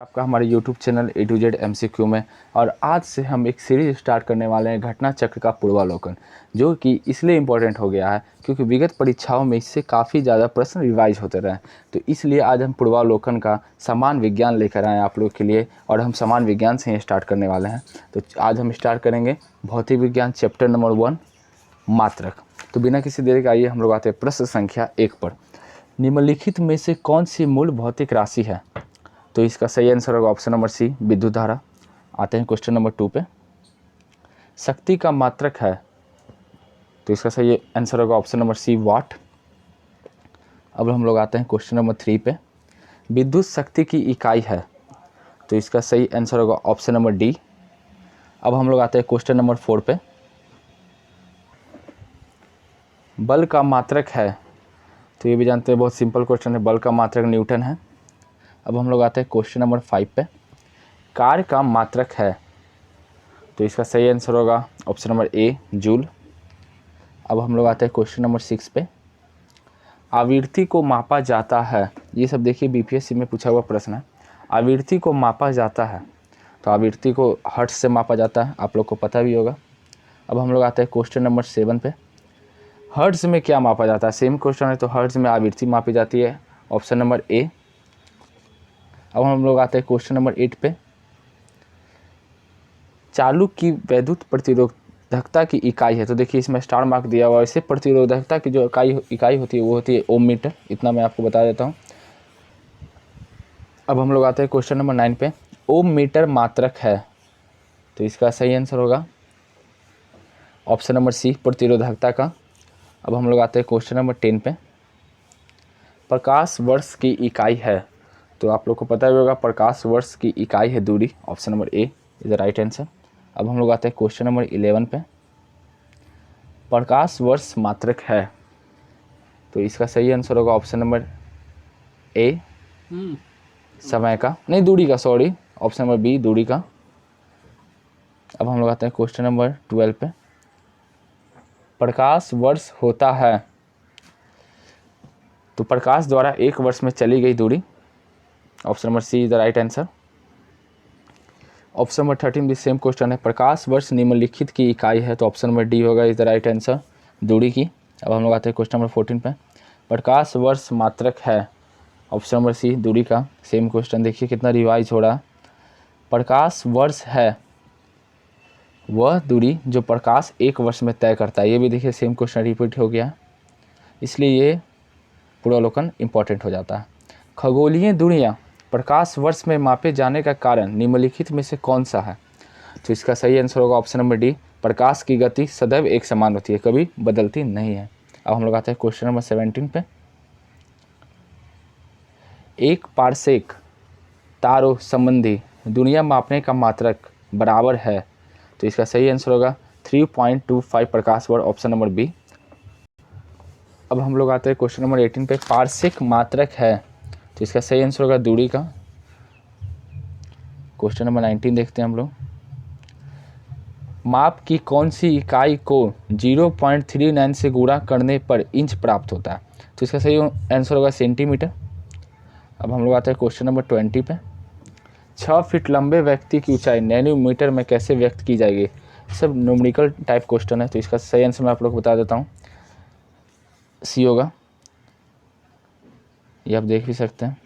आपका हमारे YouTube channel A to Z MCQ में। और आज से हम एक सीरीज स्टार्ट करने वाले हैं घटना चक्र का पूर्वावलोकन, जो कि इसलिए इम्पोर्टेंट हो गया है क्योंकि विगत परीक्षाओं में इससे काफ़ी ज़्यादा प्रश्न रिवाइज होते रहे। तो इसलिए आज हम पूर्वावलोकन का समान विज्ञान लेकर आए आप लोग के लिए, और हम समान विज्ञान से ही स्टार्ट करने वाले हैं। तो आज हम स्टार्ट करेंगे भौतिक विज्ञान चैप्टर नंबर 1 मात्रक। तो बिना किसी देरी के आइए हम लोग आते हैं प्रश्न संख्या 1 पर। निम्नलिखित में से कौन सी मूल भौतिक राशि है? तो इसका सही आंसर होगा ऑप्शन नंबर सी, विद्युत धारा। आते हैं क्वेश्चन नंबर 2 पे। शक्ति का मात्रक है, तो इसका सही आंसर होगा ऑप्शन नंबर सी, वाट। अब हम लोग आते हैं क्वेश्चन नंबर 3 पे। विद्युत शक्ति की इकाई है, तो इसका सही आंसर होगा ऑप्शन नंबर डी। अब हम लोग आते हैं क्वेश्चन नंबर 4 पे। बल का मात्रक है, तो ये भी जानते हैं बहुत सिंपल क्वेश्चन है, बल का मात्रक न्यूटन है। अब हम लोग आते हैं क्वेश्चन नंबर 5 पे। कार्य का मात्रक है, तो इसका सही आंसर होगा ऑप्शन नंबर ए, जूल। अब हम लोग आते हैं क्वेश्चन नंबर 6 पे। आवृत्ति को मापा जाता है, ये सब देखिए बीपीएससी में पूछा हुआ प्रश्न है। आवृत्ति को मापा जाता है, तो आवृत्ति को हर्ट्ज से मापा जाता है, आप लोग को पता भी होगा। अब हम लोग आते हैं क्वेश्चन नंबर 7 पे। हर्ट्ज में क्या मापा जाता है? सेम क्वेश्चन है, तो हर्ट्ज में आवृत्ति मापी जाती है, ऑप्शन नंबर ए। अब हम लोग आते हैं क्वेश्चन नंबर 8 पे। चालू की वैद्युत प्रतिरोधकता की इकाई है, तो देखिए इसमें स्टार मार्क दिया हुआ है। इससे प्रतिरोधकता की जो इकाई होती है वो होती है ओम मीटर, इतना मैं आपको बता देता हूँ। अब हम लोग आते हैं क्वेश्चन नंबर 9 पे। ओम मीटर मात्रक है, तो इसका सही आंसर होगा ऑप्शन नंबर सी, प्रतिरोधकता का। अब हम लोग आते हैं क्वेश्चन नंबर 10 पे। प्रकाश वर्ष की इकाई है, तो आप लोग को पता ही होगा प्रकाश वर्ष की इकाई है दूरी, option number A is the right answer. अब हम लोग आते हैं क्वेश्चन नंबर 11 पे। प्रकाश वर्ष मात्रक है, तो इसका सही आंसर होगा ऑप्शन नंबर ए, समय का नहीं, दूरी का, सॉरी, ऑप्शन नंबर बी, दूरी का। अब हम लोग आते हैं क्वेश्चन नंबर 12 पे। प्रकाश वर्ष होता है, तो प्रकाश द्वारा एक वर्ष में चली गई दूरी, option number C is the right answer. Option number 13 भी सेम क्वेश्चन है, प्रकाश वर्ष निम्नलिखित की इकाई है, तो ऑप्शन नंबर डी होगा इज द राइट आंसर, दूरी की। अब हम लोग आते हैं क्वेश्चन नंबर 14 पे। प्रकाश वर्ष मात्रक है, ऑप्शन नंबर सी, दूरी का। सेम क्वेश्चन देखिए कितना रिवाइज हो रहा है। प्रकाश वर्ष है वह दूरी जो प्रकाश एक वर्ष में तय करता है, ये भी देखिए सेम क्वेश्चन रिपीट हो गया, इसलिए ये पूर्वावलोकन इंपॉर्टेंट हो जाता है। खगोलीय दूरियाँ प्रकाश वर्ष में मापे जाने का कारण निम्नलिखित में से कौन सा है? तो इसका सही आंसर होगा ऑप्शन नंबर डी, प्रकाश की गति सदैव एक समान होती है, कभी बदलती नहीं है। अब हम लोग आते हैं क्वेश्चन नंबर 17 पे। एक पारसेक तारों संबंधी दुनिया मापने का मात्रक बराबर है, तो इसका सही आंसर होगा 3.25 प्रकाश वर्ष, ऑप्शन नंबर बी। अब हम लोग आते हैं क्वेश्चन नंबर 18 पे। पारसेक मात्रक है, तो इसका सही आंसर होगा दूरी का। क्वेश्चन नंबर 19 देखते हैं हम लोग। माप की कौन सी इकाई को 0.39 से गुणा करने पर इंच प्राप्त होता है? तो इसका सही आंसर होगा सेंटीमीटर। अब हम लोग आते हैं क्वेश्चन नंबर 20 पे। 6 फीट लंबे व्यक्ति की ऊंचाई नैनोमीटर में कैसे व्यक्त की जाएगी? सब न्यूमेरिकल टाइप क्वेश्चन है, तो इसका सही आंसर मैं आप लोग को बता देता हूँ, सी होगा, ये आप देख भी सकते हैं।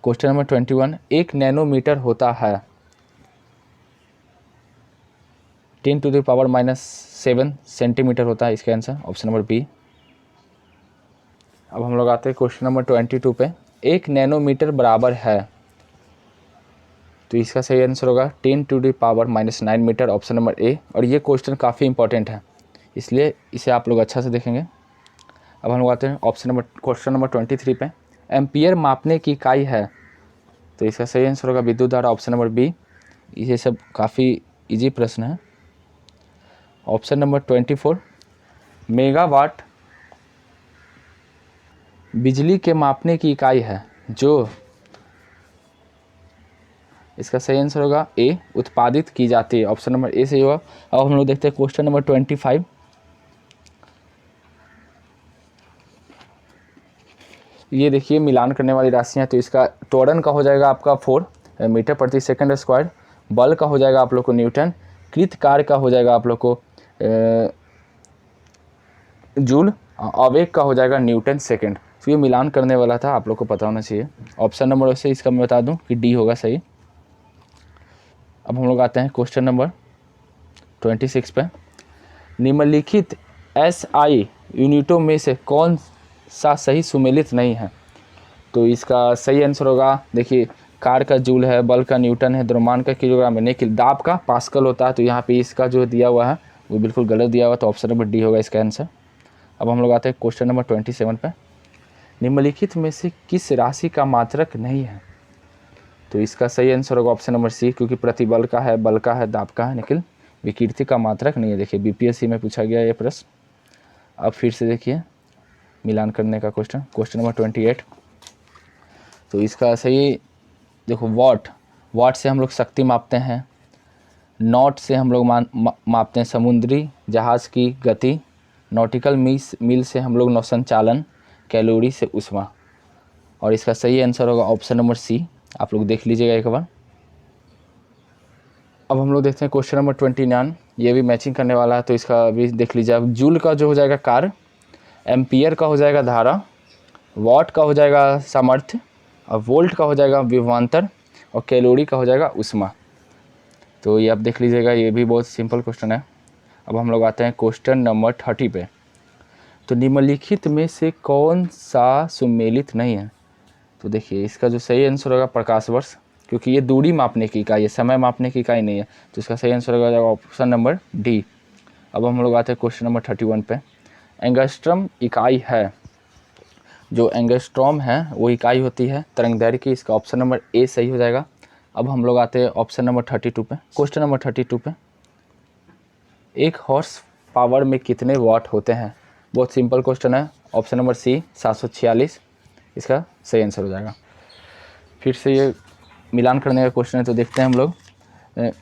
Question number 21। 1 नैनोमीटर होता है 10⁻⁻7 सेंटीमीटर होता है, इसका आंसर ऑप्शन नंबर बी। अब हम लोग आते हैं क्वेश्चन नंबर 22 पे। 1 नैनोमीटर बराबर है, तो इसका सही आंसर होगा 10⁻⁻9 मीटर, ऑप्शन नंबर ए। और ये क्वेश्चन काफ़ी इंपॉर्टेंट है, इसलिए इसे आप लोग अच्छा से देखेंगे। अब हम लोग आते हैं क्वेश्चन नंबर 23 पे। एम्पियर मापने की इकाई है, तो इसका सही आंसर होगा विद्युत धारा, ऑप्शन नंबर बी। ये सब काफ़ी इजी प्रश्न है। Option number 24। मेगावाट बिजली के मापने की इकाई है, जो इसका सही आंसर होगा ए, उत्पादित की जाती है, ऑप्शन नंबर ए सही होगा। अब हम लोग देखते हैं क्वेश्चन नंबर 25। ये देखिए मिलान करने वाली राशियाँ, तो इसका त्वरण का हो जाएगा आपका 4 मीटर प्रति सेकंड स्क्वायर, बल का हो जाएगा आप लोग को न्यूटन, कृत कार्य का हो जाएगा आप लोग को जूल, आवेग का हो जाएगा न्यूटन सेकंड। तो ये मिलान करने वाला था, आप लोग को पता होना चाहिए। ऑप्शन नंबर से इसका मैं बता दूं कि डी होगा सही। अब हम लोग आते हैं क्वेश्चन नंबर 26 पे। निम्नलिखित SI यूनिटों में से कौन सा सही सुमेलित नहीं है? तो इसका सही आंसर होगा, देखिए कार का जूल है, बल का न्यूटन है, द्रव्यमान का किलोग्राम है, निकिल दाब का पास्कल होता है। तो यहाँ पे इसका जो दिया हुआ है वो बिल्कुल गलत दिया हुआ है, तो ऑप्शन नंबर डी होगा इसका आंसर। अब हम लोग आते हैं क्वेश्चन नंबर 27 पे। निम्नलिखित में से किस राशि का मात्रक नहीं है? तो इसका सही आंसर होगा ऑप्शन नंबर सी, क्योंकि प्रतिबल का है, बल का है, दाब का है, निकिल विकृति का मात्रक नहीं है। देखिए BPSC में पूछा गया ये प्रश्न। अब फिर से देखिए मिलान करने का क्वेश्चन नंबर 28। तो इसका सही देखो, वाट से हम लोग शक्ति मापते हैं, नॉट से हम लोग मापते हैं समुद्री जहाज़ की गति, नॉटिकल मील से हम लोग नौसंचालन, कैलोरी से ऊष्मा। और इसका सही आंसर होगा ऑप्शन नंबर सी, आप लोग देख लीजिएगा एक बार। अब हम लोग देखते हैं क्वेश्चन नंबर 29, ये भी मैचिंग करने वाला है, तो इसका भी देख लीजिए। अब जूल का जो हो जाएगा कार्य, एम्पियर का हो जाएगा धारा, वाट का हो जाएगा सामर्थ्य, और वोल्ट का हो जाएगा विभवांतर, और कैलोरी का हो जाएगा ऊष्मा। तो ये आप देख लीजिएगा, ये भी बहुत सिंपल क्वेश्चन है। अब हम लोग आते हैं क्वेश्चन नंबर 30 पे। तो निम्नलिखित में से कौन सा सुमेलित नहीं है? तो देखिए इसका जो सही आंसर होगा प्रकाश वर्ष, क्योंकि ये दूरी मापने की इकाई है, समय मापने की इकाई नहीं है। तो इसका सही आंसर होगा ऑप्शन नंबर डी। अब हम लोग आते हैं क्वेश्चन नंबर 31 पे। एंगस्ट्रम इकाई है, जो एंगस्ट्रॉम है वो इकाई होती है तरंगदैर्घ्य की। इसका ऑप्शन नंबर ए सही हो जाएगा। अब हम लोग आते हैं ऑप्शन नंबर 32 पे, क्वेश्चन नंबर 32 पे। एक हॉर्स पावर में कितने वाट होते हैं? बहुत सिंपल क्वेश्चन है, ऑप्शन नंबर सी 746 इसका सही आंसर हो जाएगा। फिर से ये मिलान करने का क्वेश्चन है, तो देखते हैं हम लोग।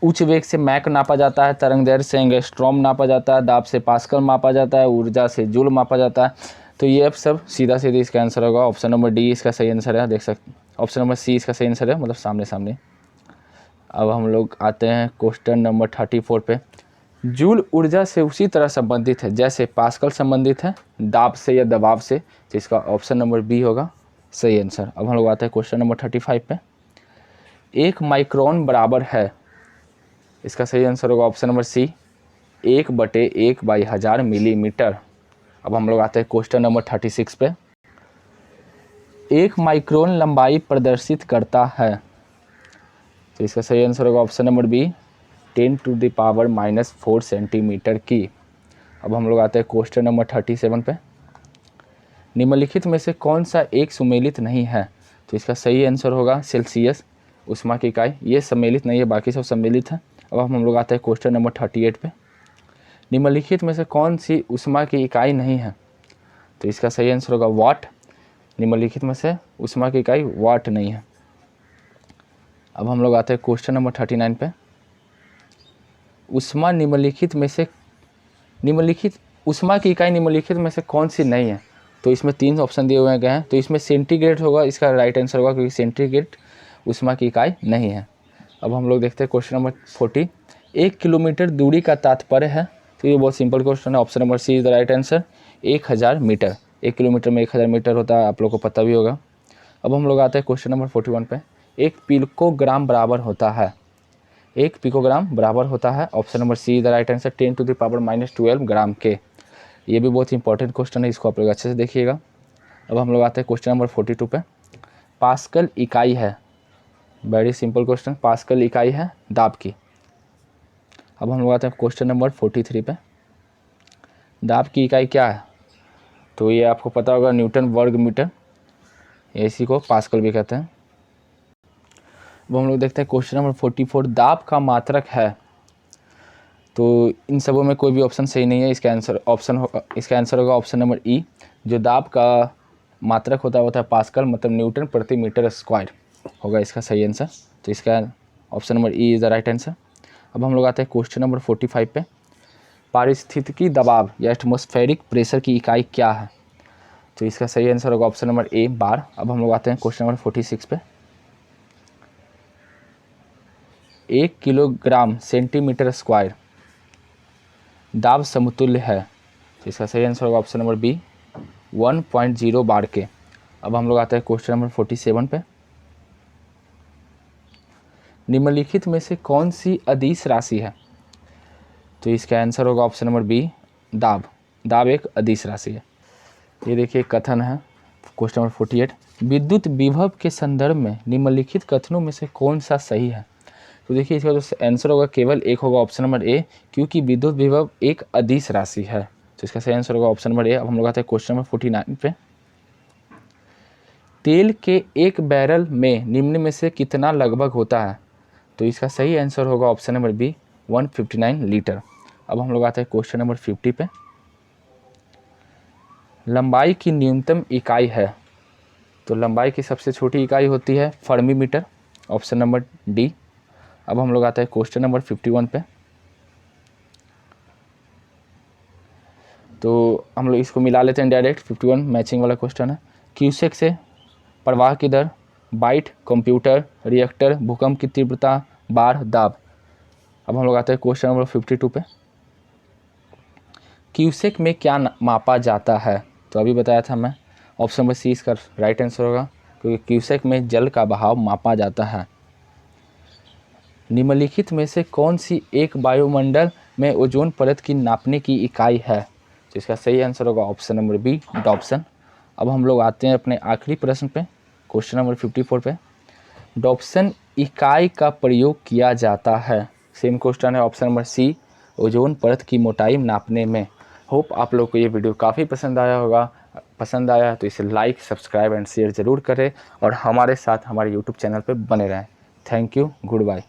उच्च वेग से मैक नापा जाता है, तरंगदैर्घ्य से एंगस्ट्रॉम नापा जाता है, दाब से पास्कल मापा जाता है, ऊर्जा से जूल मापा जाता है। तो ये अब सब सीधा सीधी इसका आंसर होगा, ऑप्शन नंबर डी इसका सही आंसर है। देख सकते ऑप्शन नंबर सी इसका सही आंसर है, मतलब सामने सामने। अब हम लोग आते हैं क्वेश्चन नंबर 34 पे। जूल ऊर्जा से उसी तरह संबंधित है जैसे पास्कल संबंधित है दाब से या दबाव से, तो इसका ऑप्शन नंबर बी होगा सही आंसर। अब हम लोग आते हैं क्वेश्चन नंबर 35 पे। 1 माइक्रोन बराबर है, इसका सही आंसर होगा ऑप्शन नंबर सी 1/1/1000 मिलीमीटर। अब हम लोग आते हैं क्वेश्चन नंबर 36 पे। 1 माइक्रोन लंबाई प्रदर्शित करता है, तो इसका सही आंसर होगा ऑप्शन नंबर बी 10⁻⁻4 सेंटीमीटर की। अब हम लोग आते हैं क्वेश्चन नंबर 37 पे। निम्नलिखित में से कौन सा एक सुमेलित नहीं है? तो इसका सही आंसर होगा सेल्सियस ऊष्मा की इकाई, ये सम्मिलित नहीं है, बाकी सब सम्मिलित है। अब हम लोग आते हैं क्वेश्चन नंबर 38 पे। निम्नलिखित में से कौन सी ऊष्मा की इकाई नहीं है? तो इसका सही आंसर होगा वाट। निम्नलिखित में से ऊष्मा की इकाई वाट नहीं है। अब हम लोग आते हैं क्वेश्चन नंबर 39 पे। ऊष्मा निम्नलिखित ऊष्मा की इकाई निम्नलिखित में से कौन सी नहीं है? तो इसमें 3 ऑप्शन दिए हुए गए हैं, तो इसमें सेंटीग्रेड होगा इसका राइट आंसर होगा, क्योंकि सेंटीग्रेड ऊष्मा की इकाई नहीं है। अब हम लोग देखते हैं क्वेश्चन नंबर 40। 1 किलोमीटर दूरी का तात्पर्य है, तो ये बहुत सिंपल क्वेश्चन है, option number C is the right answer 1000 metre. 1 kilometre में 1000 मीटर होता है, आप लोग को पता भी होगा। अब हम लोग आते हैं क्वेश्चन नंबर 41 पे। 1 पिकोग्राम बराबर होता है, 1 पिकोग्राम बराबर होता है, option number C is the right answer 10⁻⁻12 gram के। ये भी बहुत इंपॉर्टेंट क्वेश्चन है, इसको आप लोग अच्छे से देखिएगा। अब हम लोग आते हैं क्वेश्चन नंबर 42 पे। पास्कल इकाई है, वेरी सिंपल क्वेश्चन, पास्कल इकाई है दाब की। अब हम लोग आते हैं क्वेश्चन नंबर 43 पे। दाब की इकाई क्या है? तो ये आपको पता होगा न्यूटन वर्ग मीटर, इसी को पास्कल भी कहते हैं। अब हम लोग देखते हैं क्वेश्चन नंबर 44। दाब का मात्रक है, तो इन सबों में कोई भी ऑप्शन सही नहीं है, इसका आंसर होगा ऑप्शन नंबर ई। जो दाब का मात्रक होता है पास्कल, मतलब न्यूटन प्रति मीटर स्क्वायर होगा इसका सही आंसर। तो इसका option number E is the right answer. अब हम लोग आते हैं क्वेश्चन नंबर 45 पे। पारिस्थितिकी दबाव या एटमॉस्फेरिक प्रेशर की इकाई क्या है? तो इसका सही आंसर होगा ऑप्शन नंबर ए बार। अब हम लोग आते हैं क्वेश्चन नंबर 46 पे। 1 किलोग्राम सेंटीमीटर स्क्वायर दाब समतुल्य है। तो इसका सही आंसर होगा ऑप्शन नंबर बी 1.0 बार के। अब हम लोग आते हैं क्वेश्चन नंबर 47 पे। निम्नलिखित में से कौन सी अदिश राशि है? तो इसका आंसर होगा ऑप्शन नंबर बी दाब। दाब एक अदिश राशि है। ये देखिए कथन है क्वेश्चन नंबर 48। विद्युत विभव के संदर्भ में निम्नलिखित कथनों में से कौन सा सही है? तो देखिए इसका जो आंसर होगा केवल एक होगा ऑप्शन नंबर ए, क्योंकि विद्युत विभव एक अदिश राशि है। तो इसका सही आंसर होगा ऑप्शन नंबर ए। अब हम लोग आते हैं क्वेश्चन नंबर 49 पे। तेल के एक बैरल में निम्न में से कितना लगभग होता है? तो इसका सही आंसर होगा ऑप्शन नंबर बी 159 लीटर। अब हम लोग आते हैं क्वेश्चन नंबर 50 पे। लंबाई की न्यूनतम इकाई है। तो लंबाई की सबसे छोटी इकाई होती है fermi metre, option number D. अब हम लोग आते हैं क्वेश्चन नंबर 51 पे। तो हम लोग इसको मिला लेते हैं डायरेक्ट, 51 मैचिंग वाला क्वेश्चन है। क्यूसेक से प्रवाह की दर, बाइट, कंप्यूटर, रिएक्टर, भूकंप की तीव्रता, बाढ़, दाब। अब हम लोग आते हैं क्वेश्चन नंबर 52 पे। क्यूसेक में क्या मापा जाता है? तो अभी बताया था मैं, ऑप्शन नंबर सी इसका राइट आंसर होगा, क्योंकि क्यूसेक में जल का बहाव मापा जाता है। निम्नलिखित में से कौन सी एक वायुमंडल में ओजोन परत की नापने की इकाई है? तो इसका सही आंसर होगा ऑप्शन नंबर बी डॉप्सन। अब हम लोग आते हैं अपने आखिरी प्रश्न पे, क्वेश्चन नंबर 54 पे। डॉप्सन इकाई का प्रयोग किया जाता है। सेम क्वेश्चन है, ऑप्शन नंबर सी ओजोन परत की मोटाई नापने में। होप आप लोग को ये वीडियो काफ़ी पसंद आया होगा। पसंद आया तो इसे लाइक, सब्सक्राइब एंड शेयर ज़रूर करें और हमारे साथ हमारे यूट्यूब चैनल पर बने रहें। Thank you, good bye.